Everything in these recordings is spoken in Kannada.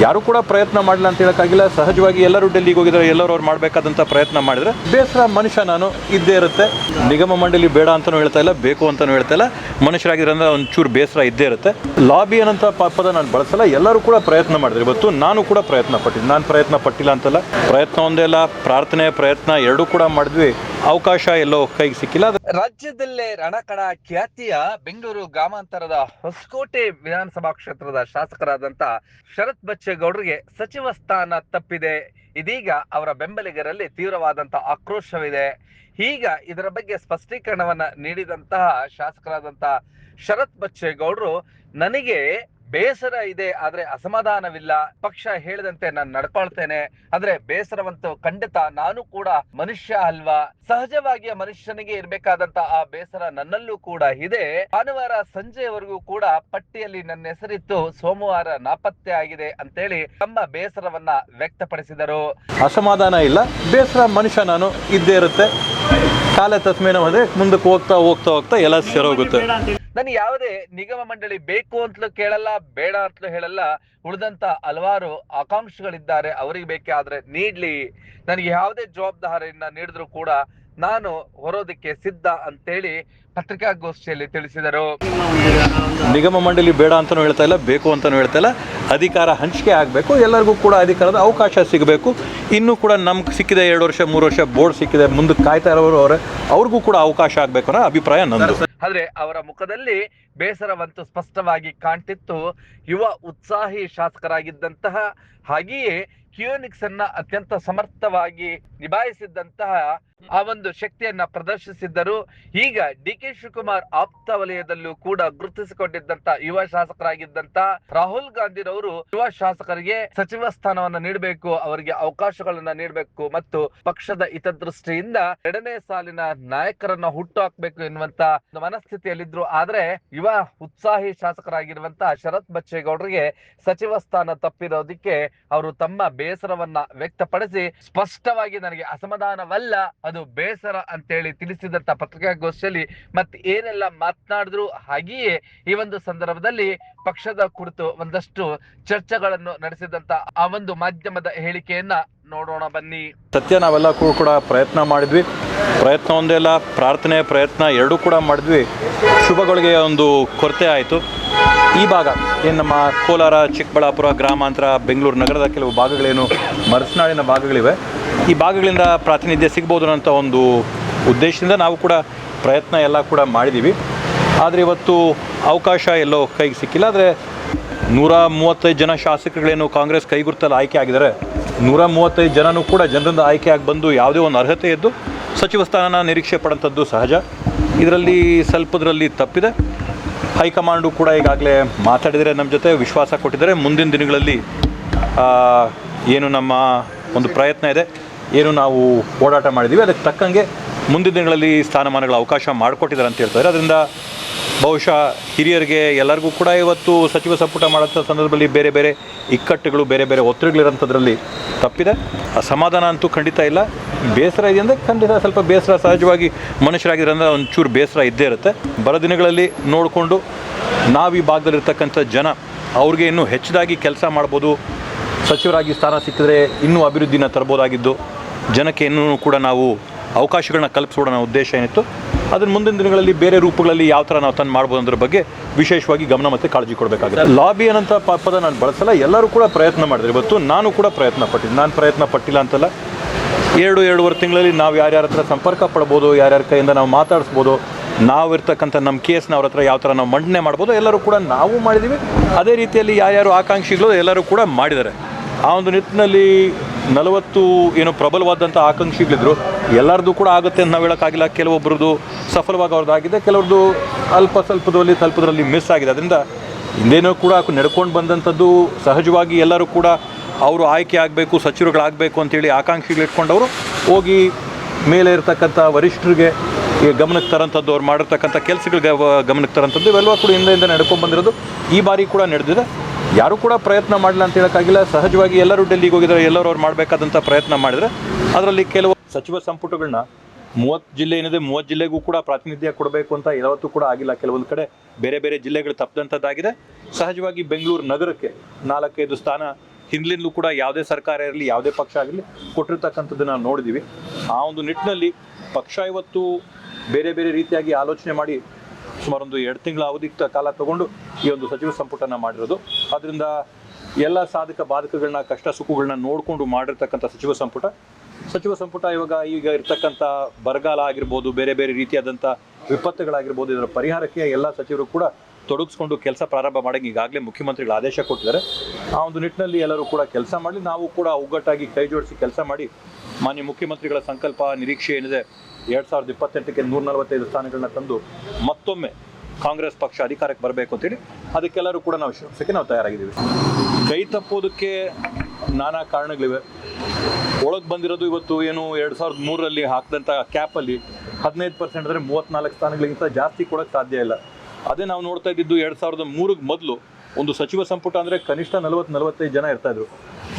ಯಾರು ಕೂಡ ಪ್ರಯತ್ನ ಮಾಡಲ್ಲ ಅಂತ ಹೇಳೋಕ್ಕಾಗಿಲ್ಲ. ಸಹಜವಾಗಿ ಎಲ್ಲರೂ ಡೆಲ್ಲಿಗೆ ಹೋಗಿದ್ದಾರೆ, ಎಲ್ಲರೂ ಅವ್ರು ಮಾಡಬೇಕಾದಂಥ ಪ್ರಯತ್ನ ಮಾಡಿದರೆ ಬೇಸರ ಮನುಷ್ಯ ನಾನು ಇದ್ದೇ ಇರುತ್ತೆ. ನಿಗಮ ಮಂಡಳಿ ಬೇಡ ಅಂತಲೂ ಹೇಳ್ತಾ ಇಲ್ಲ, ಬೇಕು ಅಂತಲೂ ಹೇಳ್ತಾ ಇಲ್ಲ. ಮನುಷ್ಯರಾಗಿರೋದ್ರಿಂದ ಒಂಚೂರು ಬೇಸರ ಇದ್ದೇ ಇರುತ್ತೆ. ಲಾಬಿ ಅನ್ನೋಂಥ ಪದ ನಾನು ಬಳಸಲ್ಲ. ಎಲ್ಲರೂ ಕೂಡ ಪ್ರಯತ್ನ ಮಾಡಿದ್ರು. ಇವತ್ತು ನಾನು ಕೂಡ ಪ್ರಯತ್ನ ಪಟ್ಟಿದ್ದೀನಿ. ನಾನು ಪ್ರಯತ್ನ ಪಟ್ಟಿಲ್ಲ ಅಂತಲ್ಲ, ಪ್ರಯತ್ನ ಒಂದೇ ಅಲ್ಲ, ಪ್ರಾರ್ಥನೆ ಪ್ರಯತ್ನ ಎರಡೂ ಕೂಡ ಮಾಡಿದ್ವಿ. ಅವಕಾಶ ಎಲ್ಲೋ ಕೈಗೆ ಸಿಕ್ಕಿಲ್ಲ. ರಾಜ್ಯದಲ್ಲೇ ರಣಕಣ ಖ್ಯಾತಿಯ ಬೆಂಗಳೂರು ಗ್ರಾಮಾಂತರದ ಹೊಸಕೋಟೆ ವಿಧಾನಸಭಾ ಕ್ಷೇತ್ರದ ಶಾಸಕರಾದಂತ ಶರತ್ ಬಚ್ಚೇಗೌಡರಿಗೆ ಸಚಿವ ಸ್ಥಾನ ತಪ್ಪಿದೆ. ಇದೀಗ ಅವರ ಬೆಂಬಲಿಗರಲ್ಲಿ ತೀವ್ರವಾದಂತ ಆಕ್ರೋಶವಿದೆ. ಈಗ ಇದರ ಬಗ್ಗೆ ಸ್ಪಷ್ಟೀಕರಣವನ್ನ ನೀಡಿದಂತಹ ಶಾಸಕರಾದಂತಹ ಶರತ್ ಬಚ್ಚೇಗೌಡರು, ನನಗೆ ಬೇಸರ ಇದೆ, ಆದ್ರೆ ಅಸಮಾಧಾನವಿಲ್ಲ. ಪಕ್ಷ ಹೇಳಿದಂತೆ ನಾನು ನಡ್ಕೊಳ್ತೇನೆ. ಆದ್ರೆ ಬೇಸರವಂತೂ ಖಂಡಿತ, ನಾನು ಕೂಡ ಮನುಷ್ಯ ಅಲ್ವಾ? ಸಹಜವಾಗಿ ಮನುಷ್ಯನಿಗೆ ಇರ್ಬೇಕಾದಂತ ಆ ಬೇಸರ ನನ್ನಲ್ಲೂ ಕೂಡ ಇದೆ. ಭಾನುವಾರ ಸಂಜೆಯವರೆಗೂ ಕೂಡ ಪಟ್ಟಿಯಲ್ಲಿ ನನ್ನ ಹೆಸರಿತ್ತು, ಸೋಮವಾರ ನಾಪತ್ತೆ ಆಗಿದೆ ಅಂತೇಳಿ ತಮ್ಮ ಬೇಸರವನ್ನ ವ್ಯಕ್ತಪಡಿಸಿದರು. ಅಸಮಾಧಾನ ಇಲ್ಲ, ಬೇಸರ ಮನುಷ್ಯ ನಾನು ಇದ್ದೇ ಇರುತ್ತೆ. ಕಾಲ ತಸ್ಮೇನ ಹೋದ್ರೆ ಮುಂದಕ್ಕೆ ಹೋಗ್ತಾ ಹೋಗ್ತಾ ಹೋಗ್ತಾ ಎಲ್ಲ ಸರೋಗುತ್ತೆ. ನನಗೆ ಯಾವುದೇ ನಿಗಮ ಮಂಡಳಿ ಬೇಕು ಅಂತಲೂ ಕೇಳಲ್ಲ, ಬೇಡ ಅಂತಲೂ ಹೇಳಲ್ಲ. ಉಳಿದಂತ ಹಲವಾರು ಆಕಾಂಕ್ಷಿಗಳಿದ್ದಾರೆ, ಅವರಿಗೆ ಬೇಕೇ ಆದ್ರೆ ನೀಡ್ಲಿ. ನನಗೆ ಯಾವುದೇ ಜವಾಬ್ದಾರಿಯನ್ನ ನೀಡಿದ್ರು ಕೂಡ ನಾನು ಹೊರೋದಕ್ಕೆ ಸಿದ್ಧ ಅಂತೇಳಿ ಪತ್ರಿಕಾಗೋಷ್ಠಿಯಲ್ಲಿ ತಿಳಿಸಿದರು. ನಿಗಮ ಮಂಡಳಿ ಬೇಡ ಅಂತಲೂ ಹೇಳ್ತಾ ಇಲ್ಲ, ಬೇಕು ಅಂತಲೂ ಹೇಳ್ತಾ ಇಲ್ಲ. ಅಧಿಕಾರ ಹಂಚಿಕೆ ಆಗಬೇಕು, ಎಲ್ಲರಿಗೂ ಕೂಡ ಅಧಿಕಾರದ ಅವಕಾಶ ಸಿಗಬೇಕು. ಇನ್ನೂ ಕೂಡ ನಮ್ಗೆ ಸಿಕ್ಕಿದೆ 2 ವರ್ಷ 3 ವರ್ಷ ಬೋರ್ಡ್ ಸಿಕ್ಕಿದೆ, ಮುಂದಕ್ಕೆ ಕಾಯ್ತಾ ಇರೋರು ಅವರೇ, ಅವ್ರಿಗೂ ಕೂಡ ಅವಕಾಶ ಆಗಬೇಕು ಅನ್ನೋ ಅಭಿಪ್ರಾಯ ನಂದು. ಆದ್ರೆ ಅವರ ಮುಖದಲ್ಲಿ ಬೇಸರವಂತೂ ಸ್ಪಷ್ಟವಾಗಿ ಕಾಣ್ತಿತ್ತು. ಯುವ ಉತ್ಸಾಹಿ ಶಾಸಕರಾಗಿದ್ದಂತಹ, ಹಾಗೆಯೇ ಕ್ಯೂನಿಕ್ಸ್ ಅನ್ನ ಅತ್ಯಂತ ಸಮರ್ಥವಾಗಿ ನಿಭಾಯಿಸಿದ್ದಂತಹ ಆ ಒಂದು ಶಕ್ತಿಯನ್ನ ಪ್ರದರ್ಶಿಸಿದ್ದರು. ಈಗ ಡಿ ಕೆ ಶಿವಕುಮಾರ್ ಆಪ್ತ ವಲಯದಲ್ಲೂ ಕೂಡ ಗುರುತಿಸಿಕೊಂಡಿದ್ದಂತ ಯುವ ಶಾಸಕರಾಗಿದ್ದಂತ ರಾಹುಲ್ ಗಾಂಧಿರವರು ಯುವ ಶಾಸಕರಿಗೆ ಸಚಿವ ಸ್ಥಾನವನ್ನ ನೀಡಬೇಕು, ಅವರಿಗೆ ಅವಕಾಶಗಳನ್ನ ನೀಡಬೇಕು ಮತ್ತು ಪಕ್ಷದ ಹಿತದೃಷ್ಟಿಯಿಂದ 2ನೇ ಸಾಲಿನ ನಾಯಕರನ್ನ ಹುಟ್ಟು ಹಾಕ್ಬೇಕು ಎನ್ನುವಂತ ಮನಸ್ಥಿತಿಯಲ್ಲಿದ್ರು. ಆದ್ರೆ ಯುವ ಉತ್ಸಾಹಿ ಶಾಸಕರಾಗಿರುವಂತ ಶರತ್ ಬಚ್ಚೇಗೌಡರಿಗೆ ಸಚಿವ ಸ್ಥಾನ ತಪ್ಪಿರೋದಕ್ಕೆ ಅವರು ತಮ್ಮ ಬೇಸರವನ್ನ ವ್ಯಕ್ತಪಡಿಸಿ, ಸ್ಪಷ್ಟವಾಗಿ ನನಗೆ ಅಸಮಾಧಾನವಲ್ಲ, ಅದು ಬೇಸರ ಅಂತೇಳಿ ತಿಳಿಸಿದಂತ ಪತ್ರಿಕಾಗೋಷ್ಠಿಯಲ್ಲಿ ಮತ್ತೆ ಏನೆಲ್ಲ ಮಾತನಾಡಿದ್ರು. ಹಾಗೆಯೇ ಈ ಒಂದು ಸಂದರ್ಭದಲ್ಲಿ ಪಕ್ಷದ ಕುರಿತು ಒಂದಷ್ಟು ಚರ್ಚೆಗಳನ್ನು ನಡೆಸಿದಂತ ಆ ಒಂದು ಮಾಧ್ಯಮದ ಹೇಳಿಕೆಯನ್ನ ನೋಡೋಣ ಬನ್ನಿ. ಸತ್ಯ, ನಾವೆಲ್ಲ ಕೂಡ ಪ್ರಯತ್ನ ಮಾಡಿದ್ವಿ. ಪ್ರಯತ್ನ ಒಂದೇ ಅಲ್ಲ, ಪ್ರಾರ್ಥನೆ ಪ್ರಯತ್ನ ಎರಡೂ ಕೂಡ ಮಾಡಿದ್ವಿ. ಶುಭಗಳಿಗೆ ಒಂದು ಕೊರತೆ ಆಯಿತು. ಈ ಭಾಗ ಏನು ನಮ್ಮ ಕೋಲಾರ, ಚಿಕ್ಕಬಳ್ಳಾಪುರ, ಗ್ರಾಮಾಂತರ, ಬೆಂಗಳೂರು ನಗರದ ಕೆಲವು ಭಾಗಗಳೇನು ಮರಸನಾಡಿನ ಭಾಗಗಳಿವೆ, ಈ ಭಾಗಗಳಿಂದ ಪ್ರಾತಿನಿಧ್ಯ ಸಿಗ್ಬೋದು ಅನ್ನೋಂಥ ಒಂದು ಉದ್ದೇಶದಿಂದ ನಾವು ಕೂಡ ಪ್ರಯತ್ನ ಎಲ್ಲ ಕೂಡ ಮಾಡಿದ್ದೀವಿ. ಆದರೆ ಇವತ್ತು ಅವಕಾಶ ಎಲ್ಲೋ ಕೈಗೆ ಸಿಕ್ಕಿಲ್ಲ. ಆದರೆ 135 ಜನ ಶಾಸಕರುಗಳೇನು ಕಾಂಗ್ರೆಸ್ ಕೈಗುರ್ತಲ್ಲಿ ಆಯ್ಕೆ ಆಗಿದ್ದಾರೆ, 135 ಜನನೂ ಕೂಡ ಜನರಿಂದ ಆಯ್ಕೆಯಾಗಿ ಬಂದು ಯಾವುದೇ ಒಂದು ಅರ್ಹತೆ ಇದ್ದು ಸಚಿವ ಸ್ಥಾನನ ನಿರೀಕ್ಷೆ ಪಡೋಂಥದ್ದು ಸಹಜ. ಇದರಲ್ಲಿ ಸ್ವಲ್ಪದರಲ್ಲಿ ತಪ್ಪಿದೆ. ಹೈಕಮಾಂಡು ಕೂಡ ಈಗಾಗಲೇ ಮಾತಾಡಿದರೆ, ನಮ್ಮ ಜೊತೆ ವಿಶ್ವಾಸ ಕೊಟ್ಟಿದ್ದಾರೆ. ಮುಂದಿನ ದಿನಗಳಲ್ಲಿ ಏನು ನಮ್ಮ ಒಂದು ಪ್ರಯತ್ನ ಇದೆ, ಏನು ನಾವು ಓಡಾಟ ಮಾಡಿದ್ದೀವಿ, ಅದಕ್ಕೆ ತಕ್ಕಂಗೆ ಮುಂದಿನ ದಿನಗಳಲ್ಲಿ ಸ್ಥಾನಮಾನಗಳ ಅವಕಾಶ ಮಾಡಿಕೊಟ್ಟಿದ್ದಾರೆ ಅಂತ ಹೇಳ್ತಾರೆ. ಅದರಿಂದ ಬಹುಶಃ ಹಿರಿಯರಿಗೆ ಎಲ್ಲರಿಗೂ ಕೂಡ ಇವತ್ತು ಸಚಿವ ಸಂಪುಟ ಮಾಡೋಂಥ ಸಂದರ್ಭದಲ್ಲಿ ಬೇರೆ ಬೇರೆ ಇಕ್ಕಟ್ಟುಗಳು, ಬೇರೆ ಬೇರೆ ಒತ್ತಡಗಳಿರೋಂಥದ್ರಲ್ಲಿ ತಪ್ಪಿದೆ. ಅಸಮಾಧಾನ ಅಂತೂ ಖಂಡಿತ ಇಲ್ಲ. ಬೇಸರ ಇದೆ ಅಂದರೆ ಖಂಡಿತ ಸ್ವಲ್ಪ ಬೇಸರ ಸಹಜವಾಗಿ ಮನುಷ್ಯರಾಗಿರೋದ್ರಿಂದ ಒಂಚೂರು ಬೇಸರ ಇದ್ದೇ ಇರುತ್ತೆ. ಬರೋ ದಿನಗಳಲ್ಲಿ ನೋಡಿಕೊಂಡು ನಾವು ಈ ಭಾಗದಲ್ಲಿರ್ತಕ್ಕಂಥ ಜನ ಅವ್ರಿಗೆ ಇನ್ನೂ ಹೆಚ್ಚದಾಗಿ ಕೆಲಸ ಮಾಡ್ಬೋದು, ಸಚಿವರಾಗಿ ಸ್ಥಾನ ಸಿಕ್ಕಿದ್ರೆ ಇನ್ನೂ ಅಭಿವೃದ್ಧಿನ ತರ್ಬೋದಾಗಿದ್ದು, ಜನಕ್ಕೆ ಇನ್ನೂ ಕೂಡ ನಾವು ಅವಕಾಶಗಳನ್ನ ಕಲ್ಪಿಸೋಣ ಉದ್ದೇಶ ಏನಿತ್ತು, ಅದನ್ನು ಮುಂದಿನ ದಿನಗಳಲ್ಲಿ ಬೇರೆ ರೂಪಗಳಲ್ಲಿ ಯಾವ ಥರ ನಾವು ತಂದು ಮಾಡ್ಬೋದು ಅನ್ನೋದ್ರ ಬಗ್ಗೆ ವಿಶೇಷವಾಗಿ ಗಮನ ಮತ್ತು ಕಾಳಜಿ ಕೊಡಬೇಕಾಗುತ್ತೆ. ಲಾಬಿ ಅನ್ನೋಂಥ ಪದ ನಾನು ಬಳಸಲ್ಲ. ಎಲ್ಲರೂ ಕೂಡ ಪ್ರಯತ್ನ ಮಾಡಿದ್ರು. ಇವತ್ತು ನಾನು ಕೂಡ ಪ್ರಯತ್ನ ಪಟ್ಟಿದ್ದೀನಿ. ನಾನು ಪ್ರಯತ್ನ ಪಟ್ಟಿಲ್ಲ ಅಂತಲ್ಲ. 2-2.5 ತಿಂಗಳಲ್ಲಿ ನಾವು ಯಾರ್ಯಾರ ಹತ್ರ ಸಂಪರ್ಕ ಪಡ್ಬೋದು, ಯಾರ್ಯಾರ ಕೈಯಿಂದ ನಾವು ಮಾತಾಡಿಸ್ಬೋದು, ನಾವು ಇರ್ತಕ್ಕಂಥ ನಮ್ಮ ಕೇಸ್ನ ಅವ್ರ ಹತ್ರ ಯಾವ ಥರ ನಾವು ಮಂಡನೆ ಮಾಡ್ಬೋದು, ಎಲ್ಲರೂ ಕೂಡ ನಾವು ಮಾಡಿದ್ದೀವಿ. ಅದೇ ರೀತಿಯಲ್ಲಿ ಯಾರ್ಯಾರು ಆಕಾಂಕ್ಷಿಗಳು ಎಲ್ಲರೂ ಕೂಡ ಮಾಡಿದ್ದಾರೆ. ಆ ಒಂದು ನಿಟ್ಟಿನಲ್ಲಿ 40 ಏನು ಪ್ರಬಲವಾದಂಥ ಆಕಾಂಕ್ಷಿಗಳಿದ್ರು. ಎಲ್ಲರದ್ದು ಕೂಡ ಆಗುತ್ತೆ ಅಂತ ನಾವು ಹೇಳೋಕ್ಕಾಗಿಲ್ಲ. ಕೆಲವೊಬ್ಬರದ್ದು ಸಫಲವಾಗಿ ಅವ್ರದ್ದಾಗಿದೆ, ಕೆಲವ್ರದ್ದು ಸ್ವಲ್ಪದಲ್ಲಿ ಮಿಸ್ ಆಗಿದೆ. ಅದರಿಂದ ಹಿಂದೇನೂ ಕೂಡ ನಡ್ಕೊಂಡು ಬಂದಂಥದ್ದು ಸಹಜವಾಗಿ ಎಲ್ಲರೂ ಕೂಡ ಅವರು ಆಯ್ಕೆ ಆಗಬೇಕು, ಸಚಿವರುಗಳಾಗಬೇಕು ಅಂತೇಳಿ ಆಕಾಂಕ್ಷಿಗಳಿಟ್ಕೊಂಡವರು ಹೋಗಿ ಮೇಲೆ ಇರ್ತಕ್ಕಂಥ ವರಿಷ್ಠರಿಗೆ ಗಮನಕ್ಕೆ ತರೋಂಥದ್ದು, ಅವ್ರು ಮಾಡಿರ್ತಕ್ಕಂಥ ಕೆಲಸಗಳಿಗೆ ಗಮನಕ್ಕೆ ತರೋಂಥದ್ದು, ಇವೆಲ್ಲ ಕೂಡ ಹಿಂದೆ ನಡ್ಕೊಂಡು ಬಂದಿರೋದು ಈ ಬಾರಿ ಕೂಡ ನಡೆದಿದೆ. ಯಾರೂ ಕೂಡ ಪ್ರಯತ್ನ ಮಾಡಲ್ಲ ಅಂತ ಹೇಳೋಕ್ಕಾಗಿಲ್ಲ. ಸಹಜವಾಗಿ ಎಲ್ಲರೂ ಡೆಲ್ಲಿಗೆ ಹೋಗಿದ್ದಾರೆ, ಎಲ್ಲರೂ ಅವ್ರು ಮಾಡಬೇಕಾದಂಥ ಪ್ರಯತ್ನ ಮಾಡಿದರೆ ಅದರಲ್ಲಿ ಕೆಲವು ಸಚಿವ ಸಂಪುಟಗಳನ್ನ 30 ಜಿಲ್ಲೆ ಏನಿದೆ 30 ಜಿಲ್ಲೆಗೂ ಕೂಡ ಪ್ರಾತಿನಿಧ್ಯ ಕೊಡಬೇಕು ಅಂತ ಯಾವತ್ತೂ ಕೂಡ ಆಗಿಲ್ಲ. ಕೆಲವೊಂದು ಕಡೆ ಬೇರೆ ಬೇರೆ ಜಿಲ್ಲೆಗಳು ತಪ್ಪದಂಥದ್ದಾಗಿದೆ. ಸಹಜವಾಗಿ ಬೆಂಗಳೂರು ನಗರಕ್ಕೆ 4-5 ಸ್ಥಾನ ಹಿಂದ್ಲಿಂದಲೂ ಕೂಡ ಯಾವುದೇ ಸರ್ಕಾರ ಇರಲಿ ಯಾವುದೇ ಪಕ್ಷ ಆಗಲಿ ಕೊಟ್ಟಿರ್ತಕ್ಕಂಥದ್ದನ್ನು ನಾವು ನೋಡಿದ್ದೀವಿ. ಆ ಒಂದು ನಿಟ್ಟಿನಲ್ಲಿ ಪಕ್ಷ ಇವತ್ತು ಬೇರೆ ಬೇರೆ ರೀತಿಯಾಗಿ ಆಲೋಚನೆ ಮಾಡಿ ಸುಮಾರು ಒಂದು 2 ತಿಂಗಳ ಅವಧಿ ಕಾಲ ತಗೊಂಡು ಈ ಒಂದು ಸಚಿವ ಸಂಪುಟನ ಮಾಡಿರೋದು. ಅದರಿಂದ ಎಲ್ಲ ಸಾಧಕ ಬಾಧಕಗಳನ್ನ ಕಷ್ಟ ಸುಖಗಳನ್ನ ನೋಡಿಕೊಂಡು ಮಾಡಿರ್ತಕ್ಕಂಥ ಸಚಿವ ಸಂಪುಟ ಈಗ ಇರ್ತಕ್ಕಂಥ ಬರಗಾಲ ಆಗಿರ್ಬೋದು, ಬೇರೆ ಬೇರೆ ರೀತಿಯಾದಂಥ ವಿಪತ್ತುಗಳಾಗಿರ್ಬೋದು, ಇದರ ಪರಿಹಾರಕ್ಕೆ ಎಲ್ಲ ಸಚಿವರು ಕೂಡ ತೊಡಗಿಸ್ಕೊಂಡು ಕೆಲಸ ಪ್ರಾರಂಭ ಮಾಡೋಕ್ಕೆ ಈಗಾಗಲೇ ಮುಖ್ಯಮಂತ್ರಿಗಳು ಆದೇಶ ಕೊಟ್ಟಿದ್ದಾರೆ. ಆ ಒಂದು ನಿಟ್ಟಿನಲ್ಲಿ ಎಲ್ಲರೂ ಕೂಡ ಕೆಲಸ ಮಾಡಲಿ, ನಾವು ಕೂಡ ಒಗ್ಗಟ್ಟಾಗಿ ಕೈ ಜೋಡಿಸಿ ಕೆಲಸ ಮಾಡಿ ಮಾನ್ಯ ಮುಖ್ಯಮಂತ್ರಿಗಳ ಸಂಕಲ್ಪ ನಿರೀಕ್ಷೆ ಏನಿದೆ 2028ಕ್ಕೆ 145 ಸ್ಥಾನಗಳನ್ನ ತಂದು ಮತ್ತೊಮ್ಮೆ ಕಾಂಗ್ರೆಸ್ ಪಕ್ಷ ಅಧಿಕಾರಕ್ಕೆ ಬರಬೇಕು ಅಂತೇಳಿ ಅದಕ್ಕೆಲ್ಲರೂ ಕೂಡ ನಾವು ಶ್ರಮಿಸೋಕ್ಕೆ ನಾವು ತಯಾರಾಗಿದ್ದೀವಿ. ಕೈ ತಪ್ಪೋದಕ್ಕೆ ನಾನಾ ಕಾರಣಗಳಿವೆ. ಒಳಗೆ ಬಂದಿರೋದು ಇವತ್ತು ಏನು 2003ರಲ್ಲಿ ಹಾಕಿದಂಥ ಕ್ಯಾಪಲ್ಲಿ 15% ಅಂದರೆ 34 ಸ್ಥಾನಗಳಿಗಿಂತ ಜಾಸ್ತಿ ಕೊಡೋಕ್ಕೆ ಸಾಧ್ಯ ಇಲ್ಲ. ಅದೇ ನಾವು ನೋಡ್ತಾ ಇದ್ದಿದ್ದು 2003ಕ್ಕೆ ಮೊದಲು ಒಂದು ಸಚಿವ ಸಂಪುಟ ಅಂದರೆ ಕನಿಷ್ಠ 40-45 ಜನ ಇರ್ತಾಯಿದ್ರು.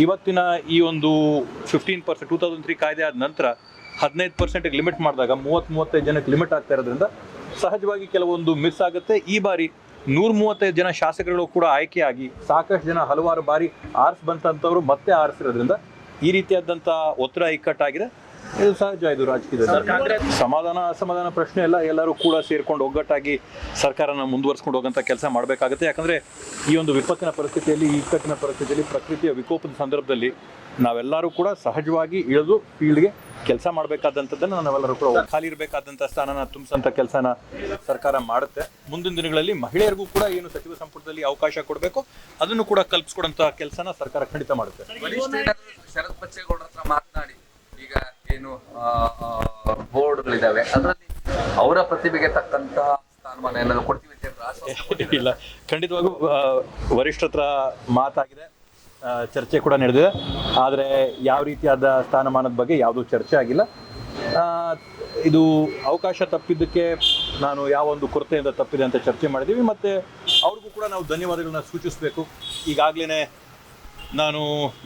ಇವತ್ತಿನ ಈ ಒಂದು 15% 2003 ಕಾಯ್ದೆ ಆದ ನಂತರ 15%ಗೆ ಲಿಮಿಟ್ ಮಾಡಿದಾಗ 30-35 ಜನಕ್ಕೆ ಲಿಮಿಟ್ ಆಗ್ತಾ ಇರೋದ್ರಿಂದ ಸಹಜವಾಗಿ ಕೆಲವೊಂದು ಮಿಸ್ ಆಗುತ್ತೆ. ಈ ಬಾರಿ 135 ಜನ ಶಾಸಕರು ಕೂಡ ಆಯ್ಕೆಯಾಗಿ ಸಾಕಷ್ಟು ಜನ ಹಲವಾರು ಬಾರಿ ಬಂತಂಥವ್ರು ಮತ್ತೆ ಆರಿಸಿರೋದ್ರಿಂದ ಈ ರೀತಿಯಾದಂಥ ಒತ್ತಡ ಇಕ್ಕಟ್ಟಾಗಿದೆ. ಇದು ಸಹಜ, ಇದು ರಾಜಕೀಯದಲ್ಲಿ ಸಮಾಧಾನ ಅಸಮಾಧಾನ ಪ್ರಶ್ನೆ ಇಲ್ಲ. ಎಲ್ಲರೂ ಕೂಡ ಸೇರ್ಕೊಂಡು ಒಗ್ಗಟ್ಟಾಗಿ ಸರ್ಕಾರನ ಮುಂದುವರಿಸ್ಕೊಂಡು ಹೋಗೋಂಥ ಕೆಲಸ ಮಾಡಬೇಕಾಗುತ್ತೆ. ಯಾಕಂದರೆ ಈ ಒಂದು ವಿಪತ್ತಿನ ಪರಿಸ್ಥಿತಿಯಲ್ಲಿ, ಈ ಇಕ್ಕಟ್ಟಿನ ಪರಿಸ್ಥಿತಿಯಲ್ಲಿ, ಪ್ರಕೃತಿಯ ವಿಕೋಪದ ಸಂದರ್ಭದಲ್ಲಿ ನಾವೆಲ್ಲರೂ ಕೂಡ ಸಹಜವಾಗಿ ಇಳಿದು ಫೀಲ್ಡ್ಗೆ ಕೆಲಸ ಮಾಡಬೇಕಾದಂಥದ್ದನ್ನು ನಾವೆಲ್ಲರೂ ಕೂಡ ಖಾಲಿ ಇರಬೇಕಾದಂಥ ಸ್ಥಾನನ ತುಂಬಿಸೋಂಥ ಕೆಲಸನ ಸರ್ಕಾರ ಮಾಡುತ್ತೆ. ಮುಂದಿನ ದಿನಗಳಲ್ಲಿ ಮಹಿಳೆಯರಿಗೂ ಕೂಡ ಏನು ಸಚಿವ ಸಂಪುಟದಲ್ಲಿ ಅವಕಾಶ ಕೊಡಬೇಕು ಅದನ್ನು ಕೂಡ ಕಲ್ಪಿಸ್ಕೊಡೋಂಥ ಕೆಲಸನ ಸರ್ಕಾರ ಖಂಡಿತ ಮಾಡುತ್ತೆ. ಶರತ್ ಬಚ್ಚೇಗೌಡರ ಹತ್ರ ಮಾತನಾಡಿ ಈಗ ಏನು ಬೋರ್ಡ್ಗಳಿದಾವೆ ಅದರಲ್ಲಿ ಅವರ ಪ್ರತಿಭೆಗೆ ತಕ್ಕಂತಹ ಸ್ಥಾನಮಾನ ಏನಾದ್ರು ಕೊಡ್ತೀವಿ ಅಂತ ಇಲ್ಲ, ಖಂಡಿತವಾಗೂ ವರಿಷ್ಠರ ಹತ್ರ ಮಾತಾಗಿದೆ, ಚರ್ಚೆ ಕೂಡ ನಡೆದಿದೆ. ಆದರೆ ಯಾವ ರೀತಿಯಾದ ಸ್ಥಾನಮಾನದ ಬಗ್ಗೆ ಯಾವುದೂ ಚರ್ಚೆ ಆಗಿಲ್ಲ. ಇದು ಅವಕಾಶ ತಪ್ಪಿದ್ದಕ್ಕೆ ನಾನು ಯಾವ ಒಂದು ಕೊರತೆಯಿಂದ ತಪ್ಪಿದೆ ಅಂತ ಚರ್ಚೆ ಮಾಡಿದ್ದೀವಿ. ಮತ್ತು ಅವ್ರಿಗೂ ಕೂಡ ನಾವು ಧನ್ಯವಾದಗಳನ್ನ ಸೂಚಿಸಬೇಕು. ಈಗಾಗಲೇ ನಾನು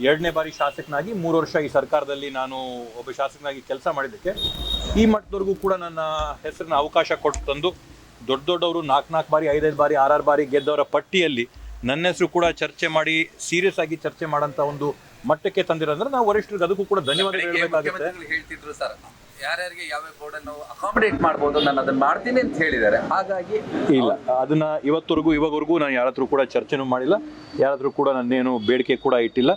2ನೇ ಬಾರಿ ಶಾಸಕನಾಗಿ 3 ವರ್ಷ ಈ ಸರ್ಕಾರದಲ್ಲಿ ನಾನು ಒಬ್ಬ ಶಾಸಕನಾಗಿ ಕೆಲಸ ಮಾಡಿದ್ದಕ್ಕೆ ಈ ಮಟ್ಟದವರೆಗೂ ಕೂಡ ನನ್ನ ಹೆಸರನ್ನ ಅವಕಾಶ ಕೊಟ್ಟು ತಂದು ದೊಡ್ಡವರು 4 ಬಾರಿ 5 ಬಾರಿ 6 ಬಾರಿ ಗೆದ್ದವರ ಪಟ್ಟಿಯಲ್ಲಿ ನನ್ನ ಹೆಸರು ಕೂಡ ಚರ್ಚೆ ಮಾಡಿ ಸೀರಿಯಸ್ ಆಗಿ ಚರ್ಚೆ ಮಾಡೋಂಥ ಒಂದು ಮಟ್ಟಕ್ಕೆ ತಂದಿರೋದ್ರೆ ನಾವು ವರಿಷ್ಠರಿಗೆ ಅದಕ್ಕೂ ಕೂಡ ಧನ್ಯವಾದ ಹೇಳಬೇಕಾಗುತ್ತೆ. ಹೇಳ್ತಿದ್ರು ಸರ್, ಯಾರ್ಯಾರಿಗೆ ಯಾವ ಬೋರ್ಡ್ ಅನ್ನು ಅಕಾಮಿಡೇಟ್ ಮಾಡ್ಬೋದು, ನಾನು ಅದನ್ನ ಮಾಡ್ತೀನಿ ಅಂತ ಹೇಳಿದ್ದಾರೆ. ಹಾಗಾಗಿ ಇಲ್ಲ, ಅದನ್ನ ಇವಾಗವರೆಗೂ ನಾನು ಯಾರ ಹತ್ರ ಕೂಡ ಚರ್ಚೆನೂ ಮಾಡಿಲ್ಲ, ಯಾರ ಹತ್ರ ಕೂಡ ನನ್ನೇನು ಬೇಡಿಕೆ ಕೂಡ ಇಟ್ಟಿಲ್ಲ.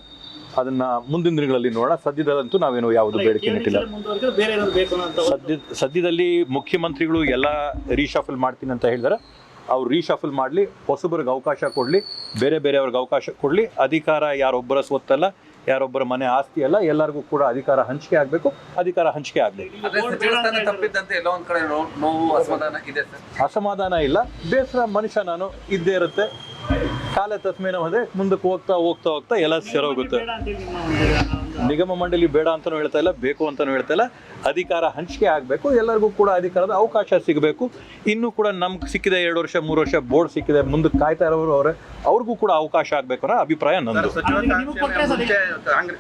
ಅದನ್ನ ಮುಂದಿನ ದಿನಗಳಲ್ಲಿ ನೋಡೋಣ. ಸದ್ಯದಲ್ಲಂತೂ ನಾವೇನು ಯಾವುದು ಬೇಡಿಕೆ ಇಟ್ಟಿಲ್ಲ. ಸದ್ಯದಲ್ಲಿ ಮುಖ್ಯಮಂತ್ರಿಗಳು ಎಲ್ಲ ರೀಶಫಲ್ ಮಾಡ್ತೀನಿ ಅಂತ ಹೇಳಿದಾರೆ. ಅವ್ರು ರೀಶಫಲ್ ಮಾಡಲಿ, ಹೊಸಬರಿಗೆ ಅವಕಾಶ ಕೊಡಲಿ, ಬೇರೆಯವ್ರಿಗೆ ಅವಕಾಶ ಕೊಡಲಿ. ಅಧಿಕಾರ ಯಾರೊಬ್ಬರ ಸ್ವತ್ತಲ್ಲ, ಯಾರೊಬ್ಬರ ಮನೆ ಆಸ್ತಿ ಅಲ್ಲ, ಎಲ್ಲರಿಗೂ ಕೂಡ ಅಧಿಕಾರ ಹಂಚಿಕೆ ಆಗಬೇಕು. ಅಧಿಕಾರ ಹಂಚಿಕೆ ಆಗಲಿ. ಅಸಮಾಧಾನ ಇಲ್ಲ, ಬೇಸರ ಮನುಷ್ಯ ನಾನು ಇದ್ದೇ ಇರುತ್ತೆ. ಕಾಲ ತಸ್ಮೇನ ಹೋದ್ರೆ ಮುಂದಕ್ಕೆ ಹೋಗ್ತಾ ಎಲ್ಲ ಸರೋಗುತ್ತೆ. ನಿಗಮ ಮಂಡಳಿ ಬೇಡ ಅಂತಲೂ ಹೇಳ್ತಾ ಇಲ್ಲ, ಬೇಕು ಅಂತಲೂ ಹೇಳ್ತಾ ಇಲ್ಲ. ಅಧಿಕಾರ ಹಂಚಿಕೆ ಆಗಬೇಕು, ಎಲ್ಲರಿಗೂ ಕೂಡ ಅಧಿಕಾರದ ಅವಕಾಶ ಸಿಗಬೇಕು. ಇನ್ನೂ ಕೂಡ ನಮ್ಗೆ ಸಿಕ್ಕಿದೆ 2 ವರ್ಷ 3 ವರ್ಷ ಬೋರ್ಡ್ ಸಿಕ್ಕಿದೆ, ಮುಂದಕ್ಕೆ ಕಾಯ್ತಾ ಇರೋರು ಅವ್ರಿಗೂ ಕೂಡ ಅವಕಾಶ ಆಗಬೇಕು ಅನ್ನೋ ಅಭಿಪ್ರಾಯ ನಂದು.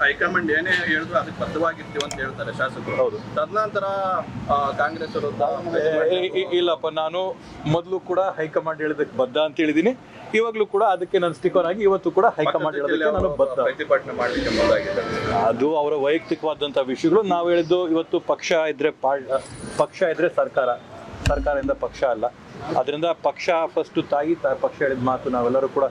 ಹೈಕಮಾಂಡ್ ಏನೇ ಹೇಳಿದ್ರು ಅದಕ್ಕೆ ಬದ್ಧವಾಗಿರ್ತೀವಿ ಅಂತ ಹೇಳ್ತಾರೆ ಶಾಸಕರು. ಹೌದು, ತದನಂತರ ಕಾಂಗ್ರೆಸ್ ಇಲ್ಲಪ್ಪ, ನಾನು ಮೊದಲು ಕೂಡ ಹೈಕಮಾಂಡ್ ಹೇಳಿದಕ್ಕೆ ಬದ್ಧ ಅಂತ ಹೇಳಿದ್ದೀನಿ. ಇವಾಗಲೂ ಕೂಡ ಅದಕ್ಕೆ ನಾನು ಸ್ಟಿಕರ್ ಆಗಿ ಇವತ್ತು ಕೂಡ ಹೈಕಮಾಂಡ್ ಹೇಳೋದಕ್ಕೆ ನಾನು ಬದ್ಧ. ಪ್ರತಿಭಟನೆ ಮಾಡಲಿಕ್ಕೆ ಮುಂದಾಗಿದೆ. ಅದು ಅವರ ವೈಯಕ್ತಿಕವಾದಂಥ ವಿಷಯಗಳು. ನಾವು ಹೇಳಿದ್ದು ಇವತ್ತು ಪಕ್ಷ ಇದ್ರೆ ಸರ್ಕಾರದಿಂದ ಪಕ್ಷ ಅಲ್ಲ. ಅದರಿಂದ ಪಕ್ಷ ಫಸ್ಟು ತಾಯಿ, ಪಕ್ಷ ಹೇಳಿದ ಮಾತು ನಾವೆಲ್ಲರೂ ಕೂಡ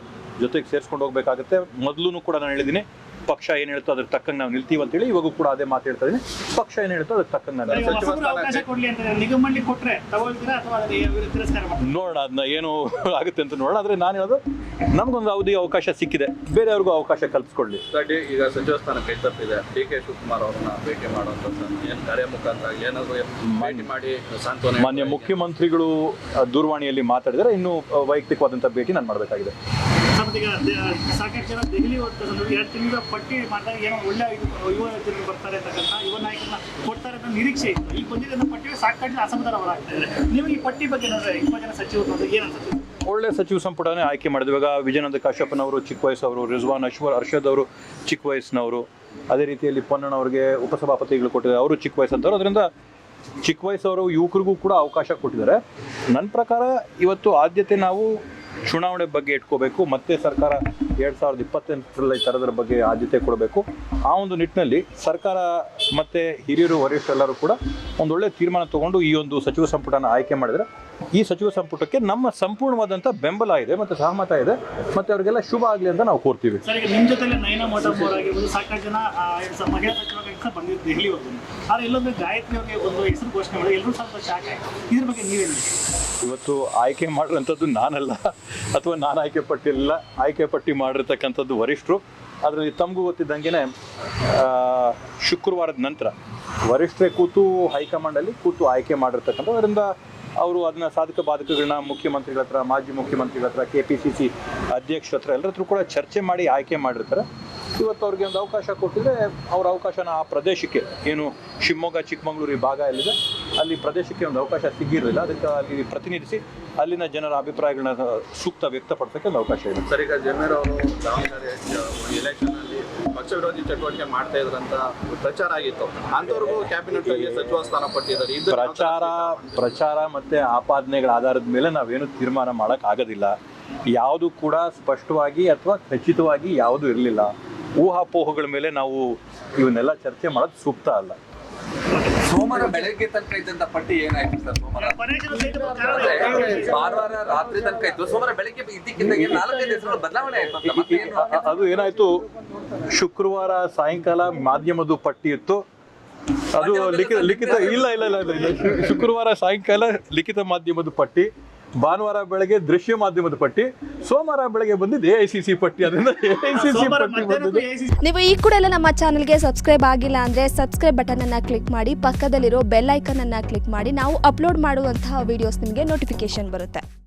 ಜೊತೆಗೆ ಸೇರಿಸ್ಕೊಂಡು ಹೋಗ್ಬೇಕಾಗುತ್ತೆ. ಮೊದಲು ಕೂಡ ನಾನು ಹೇಳಿದ್ದೀನಿ, ಪಕ್ಷ ಏನು ಹೇಳ್ತೋ ಅದ್ರ ತಕ್ಕಂಗೆ ನಾವು ನಿಲ್ತೀವಿ ಅಂತೇಳಿ. ಇವಾಗೂ ಕೂಡ ಅದೇ ಮಾತು ಹೇಳ್ತಾ ಇದ್ದೀನಿ, ಪಕ್ಷ ಏನು ಹೇಳ್ತೋ ಅದ್ರ ತಕ್ಕಂಗೆ ನಾನು ನೋಡೋಣ, ಅದನ್ನ ಏನು ಆಗುತ್ತೆ ಅಂತ ನೋಡೋಣ. ಆದರೆ ನಾನು ಹೇಳೋದು, ನಮಗೊಂದು ಅವಕಾಶ ಸಿಕ್ಕಿದೆ, ಬೇರೆಯವ್ರಿಗೂ ಅವಕಾಶ ಕಲ್ಪಿಸ್ಕೊಳ್ಳಿ. ಈಗ ಸಚಿವ ಸ್ಥಾನ ಕೈ ತಪ್ಪಿದೆ. ಡಿ.ಕೆ. ಶಿವಕುಮಾರ್ ಅವ್ರನ್ನ ಭೇಟಿ ಮಾಡುವಂಥದ್ದು ಏನು ಕರೆ ಮುಖಾಂತರ ಏನಾದರೂ ಭೇಟಿ ಮಾಡಿ ಸಾಂತ್ವನ. ಮಾನ್ಯ ಮುಖ್ಯಮಂತ್ರಿಗಳು ದೂರವಾಣಿಯಲ್ಲಿ ಮಾತಾಡಿದರೆ ಇನ್ನೂ ವೈಯಕ್ತಿಕವಾದಂಥ ಭೇಟಿ ನಾನು ಮಾಡಬೇಕಾಗಿದೆ. ಸಾಕಷ್ಟು ಜನ ದೆಹಲಿ ಹೋಗ್ತಾರೆ, 2 ತಿಂಗಳ ಪಟ್ಟಿ ಮಾಡಿದಾಗ ಏನೋ ಒಳ್ಳೆ ಯುವ ಜನರು ಬರ್ತಾರೆ ಅಂತಕ್ಕಂಥ ಯುವ ನಾಯಕರನ್ನ ಕೊಡ್ತಾರೆ ಅಂತ ನಿರೀಕ್ಷೆ ಇತ್ತು. ಈಗ ಬಂದಿದ್ದ ಪಟ್ಟಿಗೆ ಸಾಕಷ್ಟು ಅಸಮಾಧಾನ ಹೊರಾಗ್ತಾ ಇದೆ. ನೀವು ಈ ಪಟ್ಟಿ ಬಗ್ಗೆ ನೋಡಿದ್ರೆ 20 ಜನ ಸಚಿವರು ಏನನ್ಸುತ್ತೆ? ಒಳ್ಳೆ ಸಚಿವ ಸಂಪುಟನೇ ಆಯ್ಕೆ ಮಾಡಿದ್ವಿ. ಇವಾಗ ವಿಜಯಾನಂದ ಕಾಶ್ಯಪ್ಪನವರು ಚಿಕ್ಕ ವಯಸ್ಸವರು, ರಿಜ್ವಾನ್ ಅರ್ಷದ್ ಅವರು ಚಿಕ್ಕ ವಯಸ್ಸಿನವರು, ಅದೇ ರೀತಿಯಲ್ಲಿ ಪೊನ್ನಣ್ಣವ್ರಿಗೆ ಉಪಸಭಾಪತಿಗಳು ಕೊಟ್ಟಿದ್ದಾರೆ, ಅವರು ಚಿಕ್ಕ ವಯಸ್ಸಂತವರು. ಅದರಿಂದ ಚಿಕ್ಕ ವಯಸ್ಸವರು ಯುವಕರಿಗೂ ಕೂಡ ಅವಕಾಶ ಕೊಟ್ಟಿದ್ದಾರೆ. ನನ್ನ ಪ್ರಕಾರ ಇವತ್ತು ಆದ್ಯತೆ ನಾವು ಚುನಾವಣೆ ಬಗ್ಗೆ ಇಟ್ಕೋಬೇಕು. ಮತ್ತೆ ಸರ್ಕಾರ 2028ರಲ್ಲಿ ಈ ಥರದ್ರ ಬಗ್ಗೆ ಆದ್ಯತೆ ಕೊಡಬೇಕು. ಆ ಒಂದು ನಿಟ್ಟಿನಲ್ಲಿ ಸರ್ಕಾರ ಮತ್ತು ಹಿರಿಯರು ವರಿಷ್ಠರೆಲ್ಲರೂ ಕೂಡ ಒಂದೊಳ್ಳೆ ತೀರ್ಮಾನ ತಗೊಂಡು ಈ ಒಂದು ಸಚಿವ ಸಂಪುಟನ ಆಯ್ಕೆ ಮಾಡಿದರೆ ಈ ಸಚಿವ ಸಂಪುಟಕ್ಕೆ ನಮ್ಮ ಸಂಪೂರ್ಣವಾದಂಥ ಬೆಂಬಲ ಇದೆ ಮತ್ತು ಸಹಮತ ಇದೆ ಮತ್ತು ಅವರಿಗೆಲ್ಲ ಶುಭ ಆಗಲಿ ಅಂತ ನಾವು ಕೋರ್ತೀವಿ. ಸರ್, ಈಗ ನಿಮ್ಮ ಜೊತೆಲೆ ನಯನಾ ಮೋಟಮ್ ಅವರಾಗಿರ್ಬೋದು, ಸಾಕಷ್ಟು ಜನ ಮಹಿಳಾ ಸಚಿವರಾಗಿ ಬಂದಿದ್ದು ದೆಹಲಿವರೆಗೂ. ಆದರೆ ಇಲ್ಲೊಂದು ಗಾಯತ್ರಿ ಅವರಿಗೆ ಒಂದು ಹೆಸರು ಘೋಷಣೆ ಮಾಡಿ ಎಲ್ಲರೂ ಸ್ವಲ್ಪ ಶಾಕ್ ಆಯಿತು. ಇದ್ರ ಬಗ್ಗೆ ನೀವೇನು? ಇವತ್ತು ಆಯ್ಕೆ ಮಾಡಿರೋಂಥದ್ದು ನಾನಲ್ಲ, ಅಥವಾ ನಾನು ಆಯ್ಕೆ ಪಟ್ಟಿ ಮಾಡಿರ್ತಕ್ಕಂಥದ್ದು ವರಿಷ್ಠರು. ಅದರಲ್ಲಿ ತಮಗೂ ಗೊತ್ತಿದ್ದಂಗೆ ಶುಕ್ರವಾರದ ನಂತರ ವರಿಷ್ಠರೇ ಕೂತು ಹೈಕಮಾಂಡಲ್ಲಿ ಕೂತು ಆಯ್ಕೆ ಮಾಡಿರ್ತಕ್ಕಂಥ, ಅದರಿಂದ ಅವರು ಅದನ್ನ ಸಾಧಕ ಬಾಧಕಗಳನ್ನ ಮುಖ್ಯಮಂತ್ರಿಗಳ ಹತ್ರ, ಮಾಜಿ ಮುಖ್ಯಮಂತ್ರಿಗಳ ಹತ್ರ, KPCC ಅಧ್ಯಕ್ಷರ ಹತ್ರ ಎಲ್ಲರ ಹತ್ರ ಕೂಡ ಚರ್ಚೆ ಮಾಡಿ ಆಯ್ಕೆ ಮಾಡಿರ್ತಾರೆ. ಇವತ್ತು ಅವ್ರಿಗೆ ಒಂದು ಅವಕಾಶ ಕೊಟ್ಟಿದ್ರೆ ಅವ್ರ ಅವಕಾಶನ ಆ ಪ್ರದೇಶಕ್ಕೆ, ಏನು ಶಿವಮೊಗ್ಗ ಚಿಕ್ಕಮಗಳೂರು ಈ ಭಾಗ ಎಲ್ಲಿದೆ ಅಲ್ಲಿ ಪ್ರದೇಶಕ್ಕೆ ಒಂದು ಅವಕಾಶ ಸಿಗಿರಲಿಲ್ಲ. ಅದಕ್ಕೆ ಅಲ್ಲಿ ಪ್ರತಿನಿಧಿಸಿ ಅಲ್ಲಿನ ಜನರ ಅಭಿಪ್ರಾಯಗಳನ್ನ ಸೂಕ್ತ ವ್ಯಕ್ತಪಡಿಸೋಕ್ಕೆ ಒಂದು ಅವಕಾಶ ಇದೆ. ಸರ್, ಈಗ ಜಮೀರ್ ಅವರು ದಾವಣಗೆರೆ ಎಲೆಕ್ಷನಲ್ಲಿ ಪಕ್ಷ ವಿರೋಧಿ ಚಟುವಟಿಕೆ ಮಾಡ್ತಾ ಇದ್ರಂತ ಪ್ರಚಾರ ಆಗಿತ್ತು. ಅಂಥವ್ರಿಗೂ ಕ್ಯಾಬಿನೆಟ್ ಅಲ್ಲಿ ಸಚಿವ ಸ್ಥಾನ ಪಟ್ಟಿದ್ದಾರೆ. ಪ್ರಚಾರ ಮತ್ತೆ ಆಪಾದನೆಗಳ ಆಧಾರದ ಮೇಲೆ ನಾವೇನು ತೀರ್ಮಾನ ಮಾಡಕ್ ಆಗೋದಿಲ್ಲ. ಯಾವುದು ಕೂಡ ಸ್ಪಷ್ಟವಾಗಿ ಅಥವಾ ಖಚಿತವಾಗಿ ಯಾವುದು ಇರಲಿಲ್ಲ. ಊಹಾಪೋಹಗಳ ಮೇಲೆ ನಾವು ಇವನ್ನೆಲ್ಲ ಚರ್ಚೆ ಮಾಡೋದು ಸೂಕ್ತ ಅಲ್ಲ. ಸೋಮವಾರ ಬೆಳಗ್ಗೆ ತನಕ ಇದ್ದಂತ ಪಟ್ಟಿ ಏನಾಯ್ತು ಸರ್? ಭಾನುವಾರ ರಾತ್ರಿ ತನಕ ಇತ್ತು, ಸೋಮವಾರ ಬೆಳಗ್ಗೆ ಇದ್ದಕ್ಕಿಂತ 4-5 ಹೆಸರುಗಳು ಬದಲಾವಣೆ ಆಯ್ತು. ಅದು ಏನಾಯ್ತು, ಶುಕ್ರವಾರ ಸಾಯಂಕಾಲ ಮಾಧ್ಯಮದ ಪಟ್ಟಿ ಇತ್ತು. ಅದು ಲಿಖಿತ ಇಲ್ಲ. ಶುಕ್ರವಾರ ಸಾಯಂಕಾಲ ಲಿಖಿತ ಮಾಧ್ಯಮದ ಪಟ್ಟಿ, ಭಾನುವಾರ ಬೆಳಗ್ಗೆ ದೃಶ್ಯ ಮಾಧ್ಯಮದ ಪಟ್ಟಿ, ಸೋಮವಾರ ಬೆಳಗ್ಗೆ ಬಂದಿದ್ದು AICC ಪಟ್ಟಿ. ಅದರಿಂದ AICC ಪಟ್ಟಿ ಬಂದಿದ್ದು. ನೀವು ಈ ಕೂಡ ಎಲ್ಲ ನಮ್ಮ ಚಾನಲ್ಗೆ ಸಬ್ಸ್ಕ್ರೈಬ್ ಆಗಿಲ್ಲ ಅಂದರೆ ಸಬ್ಸ್ಕ್ರೈಬ್ ಬಟನ್ ಅನ್ನು ಕ್ಲಿಕ್ ಮಾಡಿ, ಪಕ್ಕದಲ್ಲಿರೋ ಬೆಲ್ ಐಕನ್ ಅನ್ನು ಕ್ಲಿಕ್ ಮಾಡಿ. ನಾವು ಅಪ್ಲೋಡ್ ಮಾಡುವಂತಹ ವಿಡಿಯೋಸ್ ನಿಮಗೆ ನೋಟಿಫಿಕೇಶನ್ ಬರುತ್ತೆ.